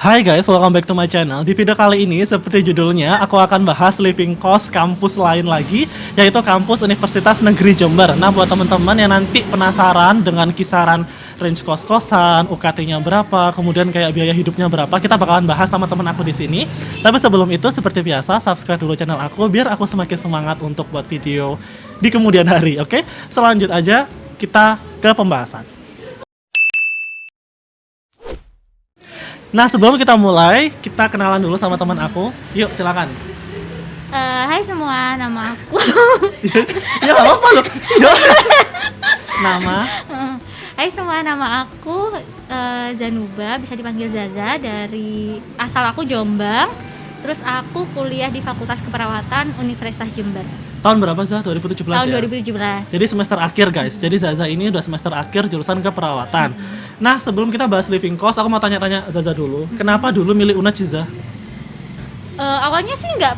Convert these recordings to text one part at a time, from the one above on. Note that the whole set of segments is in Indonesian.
Hai guys, welcome back to my channel. Di video kali ini, seperti judulnya, aku akan bahas living cost kampus lain lagi, yaitu kampus Universitas Negeri Jember. Nah, buat teman-teman yang nanti penasaran dengan kisaran range kos-kosan, UKT-nya berapa, kemudian kayak biaya hidupnya berapa, kita bakalan bahas sama teman aku di sini. Tapi sebelum itu, seperti biasa, subscribe dulu channel aku biar aku semakin semangat untuk buat video di kemudian hari. Oke, selanjut aja kita ke pembahasan. Nah, sebelum kita mulai, kita kenalan dulu sama teman aku. Yuk, silakan. Hai semua, nama aku. Ya, nggak apa-apa loh. Nama? Hai semua, nama aku Zanuba, bisa dipanggil Zaza. Dari asal aku Jombang. Terus aku kuliah di Fakultas Keperawatan Universitas Jember. Tahun berapa, Zah? 2017 Tahun ya? 2017. Jadi semester akhir, guys. Jadi Zaza ini udah semester akhir jurusan keperawatan. Nah, sebelum kita bahas living cost, aku mau tanya-tanya Zaza dulu. Kenapa dulu milih UNED, Zah? Awalnya sih nggak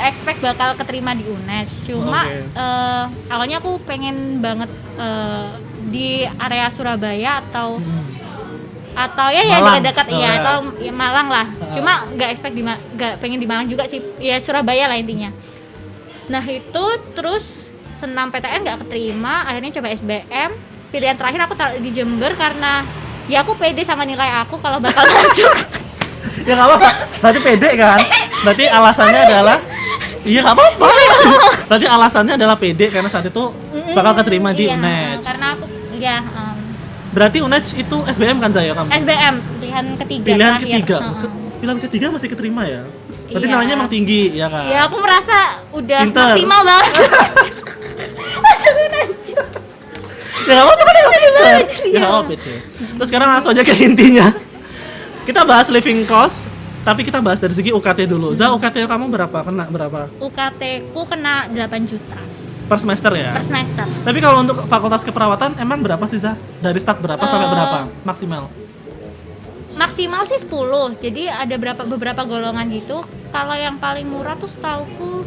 expect bakal keterima di UNED. Cuma awalnya aku pengen banget di area Surabaya atau ya dekat-dekat ya, atau ya Malang lah. Cuma nggak expect nggak pengen di Malang juga sih, ya Surabaya lah intinya. Nah itu terus senam PTN nggak keterima, akhirnya coba SBM. Pilihan terakhir aku taruh di Jember karena ya aku pede sama nilai aku kalau bakal masuk. Ya nggak apa-apa, berarti pede kan? Berarti alasannya adalah iya nggak apa-apa. Berarti alasannya adalah pede karena saat itu bakal keterima di UNED. Karena aku Berarti UNED itu SBM kan, Zaya, kamu? SBM, pilihan ketiga. Pilihan terakhir. ketiga. Pilihan ketiga masih keterima ya? Berarti Iya. nilainya emang tinggi, ya kan? Ya aku merasa udah Pinter. maksimal banget. Masuk UNED. Ya nggak apa-apa kan, nggak pinter. Ya nggak apa-apa itu. Terus sekarang langsung aja ke intinya. Kita bahas living cost, tapi kita bahas dari segi UKT dulu. Zah, UKT kamu berapa? Kena berapa? UKT ku kena 8 juta Per semester ya? per semester. Tapi kalau untuk fakultas keperawatan emang berapa sih, Zah? Dari start berapa sampai berapa? Maksimal? Maksimal sih 10. Jadi ada beberapa golongan gitu. Kalau yang paling murah tuh setauku,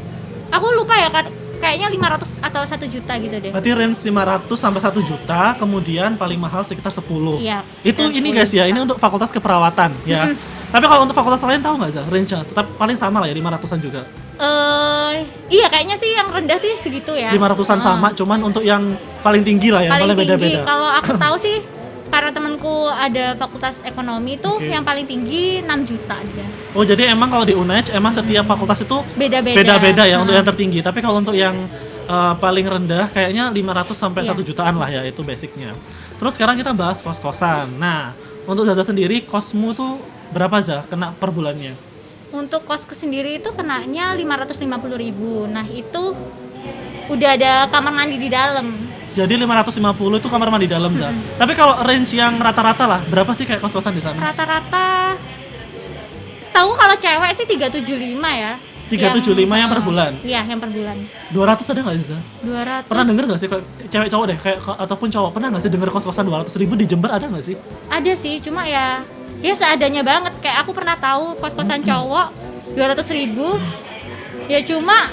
aku lupa ya kan, kayaknya 500 atau 1 juta gitu deh. Berarti range 500 sampai 1 juta, kemudian paling mahal sekitar 10. Iya. Itu sekitar ini 10 guys ya, juta. ini untuk fakultas keperawatan ya. Tapi kalau untuk fakultas lain tahu nggak, Zah? Range-nya tetap paling sama lah ya, 500-an juga. Iya kayaknya sih yang rendah tuh segitu ya. 500-an sama, cuman untuk yang paling tinggi lah, yang paling tinggi. beda-beda. Kalau aku tahu sih, karena temanku ada fakultas ekonomi tuh yang paling tinggi 6 juta dia. Oh, jadi emang kalau di UNED emang setiap fakultas itu Beda-beda. beda-beda ya untuk yang tertinggi. Tapi kalau untuk yang paling rendah kayaknya 500 sampai 1 jutaan lah ya, itu basicnya. Terus sekarang kita bahas kos-kosan. Nah, untuk Zaza sendiri, kosmu tuh berapa, Zah, kena per bulannya? Untuk kosku sendiri itu kenanya 550.000. Nah itu udah ada kamar mandi di dalam. Jadi 550 itu kamar mandi dalam, Zah. Tapi kalau range yang rata-rata lah, berapa sih kayak kos-kosan di sana? Rata-rata setahu kalau cewek sih 375 ya. 375 yang per bulan? Iya, yang per bulan. 200 ada nggak sih, Zah? 200. Pernah denger nggak sih kayak cewek cowok deh, kayak ataupun cowok, pernah nggak sih denger kos-kosan 200.000 di Jember, ada nggak sih? Ada sih, cuma ya seadanya banget. Kayak aku pernah tahu kos-kosan cowok 200.000. Ya cuma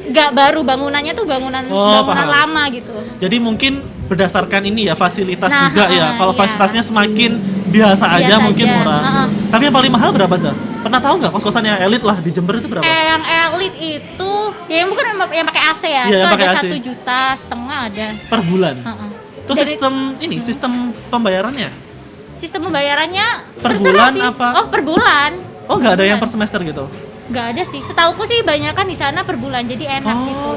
nggak baru, bangunannya tuh bangunan paham. lama gitu. Jadi mungkin berdasarkan ini ya, fasilitas Nah, juga ya. Kalau iya. fasilitasnya semakin biasa aja mungkin aja. murah. Tapi yang paling mahal berapa, Zah? Pernah tahu nggak kos-kosan yang elit lah di Jember itu berapa? Yang elit itu ya yang bukan yang pakai AC ya. Iya, itu yang pakai ada AC. 1,5 juta ada. Per bulan. Terus Dari- sistem pembayarannya? Sistem pembayarannya Per terserah bulan sih. apa? Oh, per bulan. Oh, nggak ada yang per semester gitu? Nggak ada sih. Setauku sih banyakan di sana per bulan. Jadi enak gitu.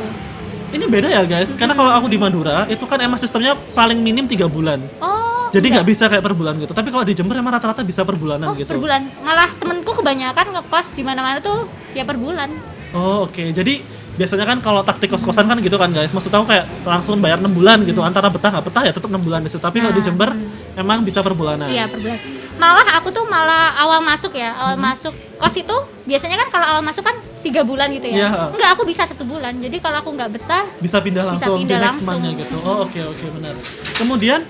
Ini beda ya, guys. Karena kalau aku di Madura itu kan emang sistemnya paling minim 3 bulan. Oh. Jadi nggak bisa kayak per bulan gitu. Tapi kalau di Jember emang rata-rata bisa per bulanan gitu. per bulan. Malah temenku kebanyakan ngekos di mana-mana tuh ya per bulan. Oh, oke. Jadi biasanya kan kalau taktik kos-kosan kan gitu kan, guys. Maksud aku kayak langsung bayar 6 bulan gitu. Antara betah nggak betah ya tetap 6 bulan di situ. Tapi kalau di Jember emang bisa per bulanan. Iya, per bulan. Malah aku tuh awal masuk ya, masuk kos itu biasanya kan kalau awal masuk kan 3 bulan gitu ya. Iya. Enggak, aku bisa 1 bulan. Jadi kalau aku nggak betah, Bisa pindah langsung pindah di next langsung. month-nya gitu. Oh, oke benar. Kemudian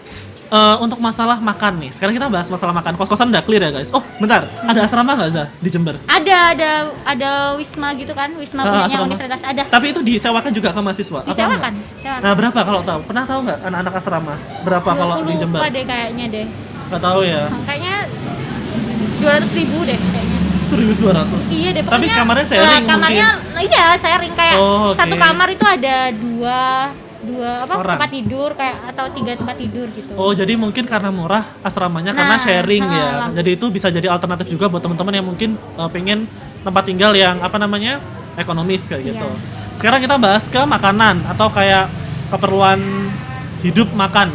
untuk masalah makan nih. Sekarang kita bahas masalah makan. Kos-kosan udah clear ya, guys. Oh, bentar. Ada asrama nggak, Zah, di Jember? ada wisma gitu kan, wisma punyanya asrama. universitas ada. Tapi itu disewakan juga ke mahasiswa? Apa Disewakan, enggak? disewakan. Nah, berapa kalau tahu? Pernah tahu nggak anak-anak asrama? Berapa kalau di Jember? Lupa deh kayaknya deh. Nggak tahu ya. Kayaknya 200.000 deh kayaknya. 1.200. Iya deh, Tapi pokoknya kamarnya sharing kamarnya mungkin. iya sharing kayak Oh, oke. satu kamar itu ada dua Orang. tempat tidur kayak atau 3 tempat tidur gitu. Oh, jadi mungkin karena murah asramanya karena Nah, sharing ya. lah. Jadi itu bisa jadi alternatif juga buat teman-teman yang mungkin pengen tempat tinggal yang apa namanya? Ekonomis kayak gitu. Iya. Sekarang kita bahas ke makanan atau kayak keperluan hidup makan.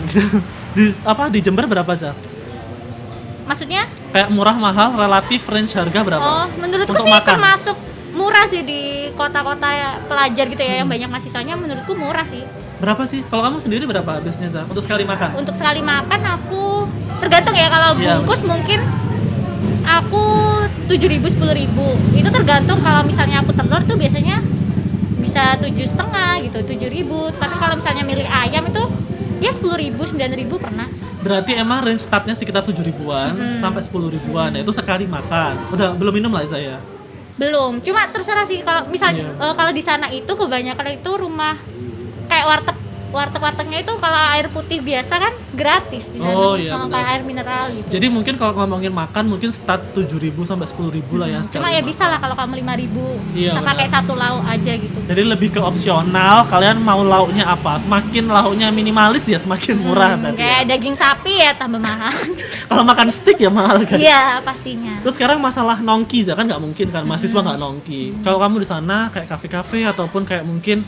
Di Jember berapa sih? Maksudnya? Kayak murah mahal relatif range harga berapa? Oh, menurutku Untuk sih makan. termasuk murah sih di kota-kota pelajar gitu ya yang banyak mahasiswanya, menurutku murah sih. Berapa sih? Kalau kamu sendiri berapa habisnya Za untuk sekali makan? Untuk sekali makan aku tergantung ya, kalau Iya. bungkus mungkin aku 7.000 10.000. Itu tergantung, kalau misalnya aku telur tuh biasanya bisa 7,5 gitu, 7.000. Tapi kalau misalnya milih ayam itu ya 10.000 9.000 pernah. Berarti emang range startnya sekitar 7 ribuan sampai 10 ribuan. Ya, itu sekali makan. Udah belum minum lah saya. Belum, cuma terserah sih kalau misalnya Iya. kalau di sana itu kebanyakan itu rumah kayak warteg-wartegnya itu kalau air putih biasa kan gratis di sana. Oh, iya, Kalau benar. kayak air mineral gitu. Jadi mungkin kalau ngomongin makan mungkin start 7.000 sampai 10.000 lah ya sekali. Cuma ya makan. bisa lah kalau kamu 5.000 Iya, bisa pakai benar. satu lauk aja gitu. Jadi lebih ke opsional, kalian mau lauknya apa? Semakin lauknya minimalis ya semakin murah berarti. Kayak Ya. daging sapi ya tambah mahal. Kalau makan steak ya mahal kan. Iya pastinya. Terus sekarang masalah nongki kan nggak mungkin kan mahasiswa nggak nongki. Kalau kamu di sana kayak kafe-kafe ataupun kayak mungkin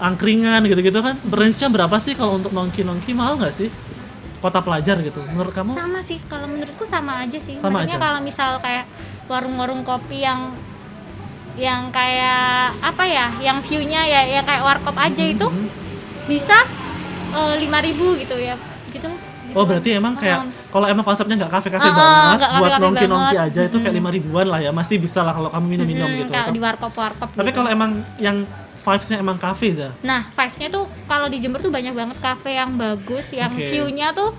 angkringan gitu-gitu kan, range-nya berapa sih kalau untuk nongki mahal nggak sih? Kota pelajar gitu. Menurut kamu? Sama sih, kalau menurutku sama aja sih. Sama Maksudnya aja? kalau misal kayak warung-warung kopi yang kayak apa ya, yang view-nya ya kayak warkop aja itu bisa 5.000 gitu ya. Gitu. Oh berarti emang kayak kalau emang konsepnya nggak kafe-kafe Oh, banget, nggak buat kafe-kafe nongki aja banget. itu kayak 5 ribuan lah ya, masih bisa lah kalau kamu minum-minum gitu. Kayak di warkop-warkop Tapi gitu. kalau emang yang vibes-nya emang kafe Za. Nah, vibes-nya tuh kalau di Jember tuh banyak banget kafe yang bagus, yang Oke. view-nya tuh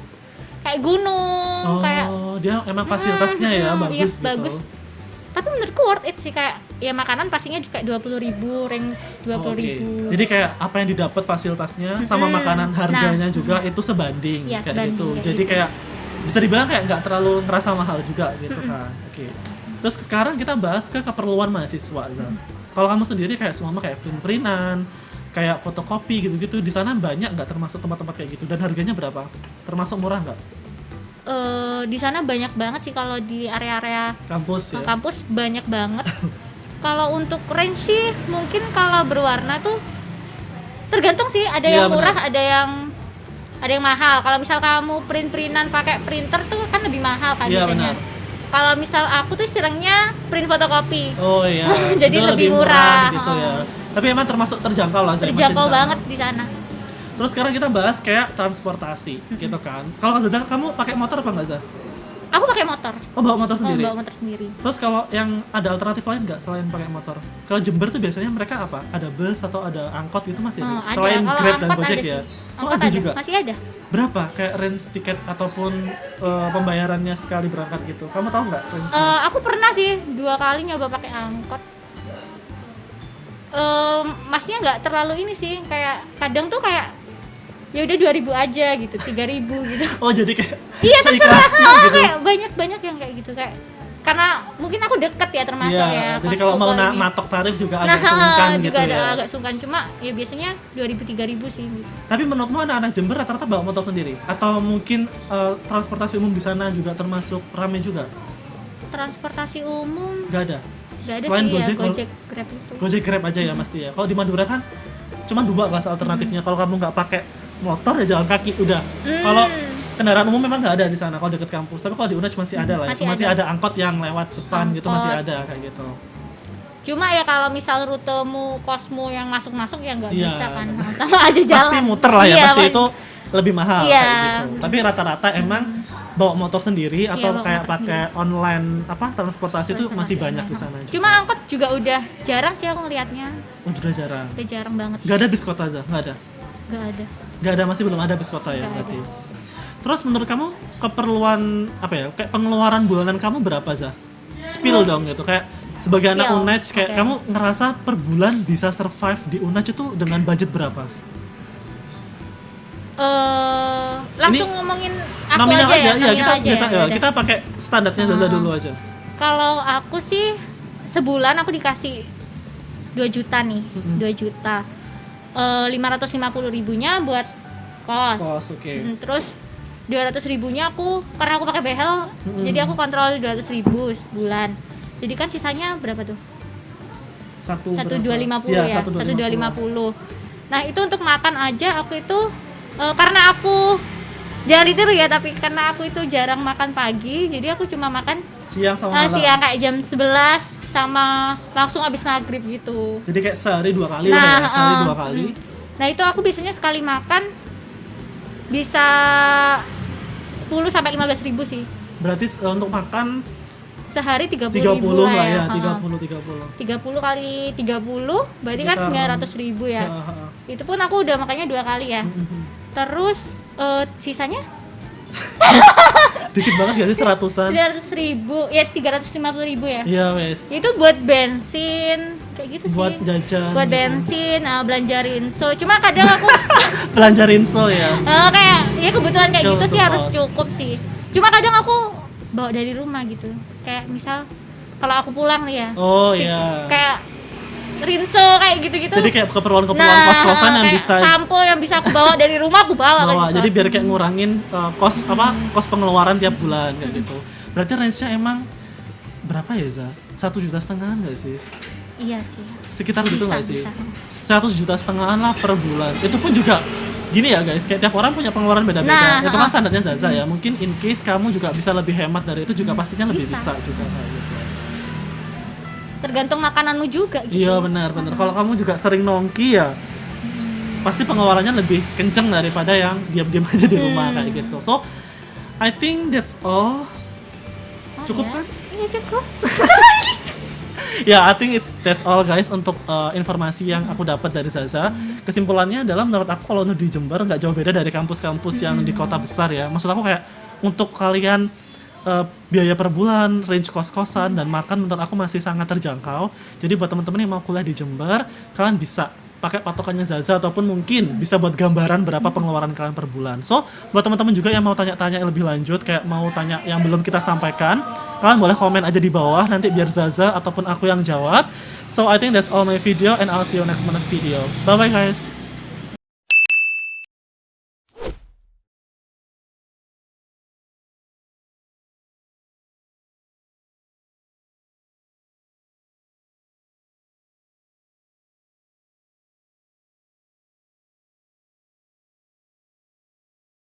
kayak gunung, kayak Dia emang fasilitasnya ya bagus iya, gitu. bagus. Tapi menurutku worth it sih, kayak ya makanan pastinya juga 20.000, range 20.000. Oke. Jadi kayak apa yang didapat fasilitasnya sama makanan harganya juga itu sebanding Iya, kayak sebanding, gitu. kayak Jadi gitu. kayak bisa dibilang kayak nggak terlalu ngerasa mahal juga gitu kan. Oke. Terus sekarang kita bahas ke keperluan mahasiswa Za. Kalau kamu sendiri kayak semua kayak print-printan, kayak fotokopi gitu-gitu di sana banyak nggak termasuk tempat-tempat kayak gitu dan harganya berapa? Termasuk murah nggak? Di sana banyak banget sih, kalau di area-area Kampus ya. kampus banyak banget. Kalau untuk range sih mungkin kalau berwarna tuh tergantung sih, ada Iya, yang murah, benar. ada yang mahal. Kalau misal kamu print-printan pakai printer tuh kan lebih mahal kan Iya, biasanya. benar. Kalau misal aku tuh istilahnya print fotokopi. Oh iya. Jadi Itu lebih murah. gitu ya. Tapi emang termasuk terjangkau lah saya Terjangkau banget di sana. Terus sekarang kita bahas kayak transportasi gitu kan. Kalau Zaza kamu pakai motor apa enggak Za? Aku pakai motor. Oh bawa motor sendiri. Bawa motor sendiri. Terus kalau yang ada alternatif lain nggak selain pakai motor? Kalau Jember tuh biasanya mereka apa? Ada bus atau ada angkot gitu masih ada? Ada. Selain Kalau Grab dan angkot Gojek ada ya? sih. Oh Angkot ada juga? Masih ada. Berapa kayak range tiket ataupun pembayarannya sekali berangkat gitu? Kamu tahu nggak range? Aku pernah sih 2 kali nyoba pakai angkot. Masnya nggak terlalu ini sih, kayak kadang tuh kayak ya udah 2.000 aja gitu, 3.000 gitu. Oh jadi kayak Iya terserah, seikhlasnya gitu. kayak banyak yang kayak gitu, kayak karena mungkin aku deket ya termasuk Iya, ya. jadi pas kalau mau kuliah ini. matok tarif juga Nah, agak sungkan gitu juga ada ya. agak sungkan, cuma ya biasanya 2.000 3.000 sih gitu. Tapi menurutmu anak-anak Jember rata-rata bawa motor sendiri? Atau mungkin transportasi umum di sana juga termasuk ramai juga? Transportasi umum Gak ada? nggak ada Selain sih Gojek, ya, Gojek, Grab itu. Gojek Grab aja ya pasti ya. Kalau di Madura kan cuma 2 kelas alternatifnya. Kalau kamu nggak pakai motor ya jalan kaki udah. Kalau kendaraan umum memang nggak ada di sana kalau deket kampus. Tapi kalau di UNAJ masih ada lah. Masih Masih ada. ada angkot yang lewat depan gitu masih Angkot. ada kayak gitu. Cuma ya kalau misal rutemu kosmu yang masuk-masuk ya nggak Iya. bisa kan, sama aja jalan. Pasti muter lah ya, Iya, pasti Pak. itu lebih mahal Iya. kayak gitu. Tapi rata-rata emang bawa motor sendiri atau bawa kayak motor pakai online transportasi itu masih Transportasi banyak di online. sana. juga. Cuma angkot juga udah jarang sih aku ngelihatnya, Oh, sudah jarang. udah jarang banget. Gak ada bis kota Za? Nggak ada? Nggak ada. Gak ada, masih belum ada bis kota ya Nggak berarti. Terus menurut kamu keperluan apa ya? Kayak pengeluaran bulanan kamu berapa Za? Spill dong gitu. Kayak sebagai anak Spill, UNAJ kayak oke. kamu ngerasa per bulan bisa survive di UNAJ itu dengan budget berapa? Langsung ngomongin aku Nominal aja ya, ya, nominal kita aja ya, udah. kita pakai standarnya Zaza dulu aja. Kalau aku sih sebulan aku dikasih 2 juta nih, 2 juta. 550 ribunya buat kos. Kos, oke. Terus 200 ribunya karena aku pakai behel, jadi aku kontrol 200 ribu sebulan. Jadi kan sisanya berapa tuh? 1.250 ya, 1.250. Nah itu untuk makan aja aku itu karena aku jangan ditiru ya, tapi karena aku itu jarang makan pagi, jadi aku cuma makan siang sama malam. Siang kayak jam 11 sama langsung abis maghrib gitu. Jadi kayak sehari 2 kali lah ya, sehari 2 kali. Nah itu aku biasanya sekali makan bisa 10 sampai 15 ribu sih. Berarti untuk makan sehari 30 30 ribu lah ya, 30 kali 30 berarti kan 900 ribu ya. Itu pun aku udah makannya 2 kali ya. Terus sisanya dikit banget gak sih, 100-an? 900 ribu, ya 350 ribu ya. Iya wes. Itu buat bensin kayak gitu sih. Buat jajan. Buat bensin, belanja rinso. Cuma kadang aku belanja rinso ya. kayak ya kebutuhan kayak gitu sih harus kos. cukup sih. Cuma kadang aku bawa dari rumah gitu. Kayak misal kalau aku pulang nih ya. Oh iya. Kayak rinso kayak gitu-gitu. Jadi kayak keperluan-keperluan kos-kosan yang kayak bisa sampo yang bisa aku bawa dari rumah aku bawa kayak jadi gitu. biar kayak ngurangin kos pengeluaran tiap bulan kayak gitu. Berarti range-nya emang berapa ya, Za? 1,5 juta nggak sih? Iya sih. Sekitar gitu nggak sih? Bisa. 1,5 juta lah per bulan. Itu pun juga gini ya guys, kayak tiap orang punya pengeluaran beda-beda. Itu kan standarnya Zaza ya. Mungkin in case kamu juga bisa lebih hemat dari itu juga pastinya lebih bisa juga kayak gitu. Tergantung makananmu juga gitu. Iya benar. Kalau kamu juga sering nongki ya, pasti pengeluarannya lebih kenceng daripada yang diam-diam aja di rumah kayak gitu. So, I think that's all. Cukup kan? Iya cukup. Ya, I think that's all guys untuk informasi yang aku dapat dari Zaza. Kesimpulannya adalah menurut aku kalau di Jember nggak jauh beda dari kampus-kampus yang di kota besar ya. Maksud aku kayak untuk kalian biaya per bulan, range kos-kosan dan makan menurut aku masih sangat terjangkau. Jadi buat teman-teman yang mau kuliah di Jember, kalian bisa pakai patokannya Zaza ataupun mungkin bisa buat gambaran berapa pengeluaran kalian per bulan. So, buat teman-teman juga yang mau tanya-tanya lebih lanjut, kayak mau tanya yang belum kita sampaikan, kalian boleh komen aja di bawah nanti biar Zaza ataupun aku yang jawab. So, I think that's all my video and I'll see you next month video. Bye bye guys.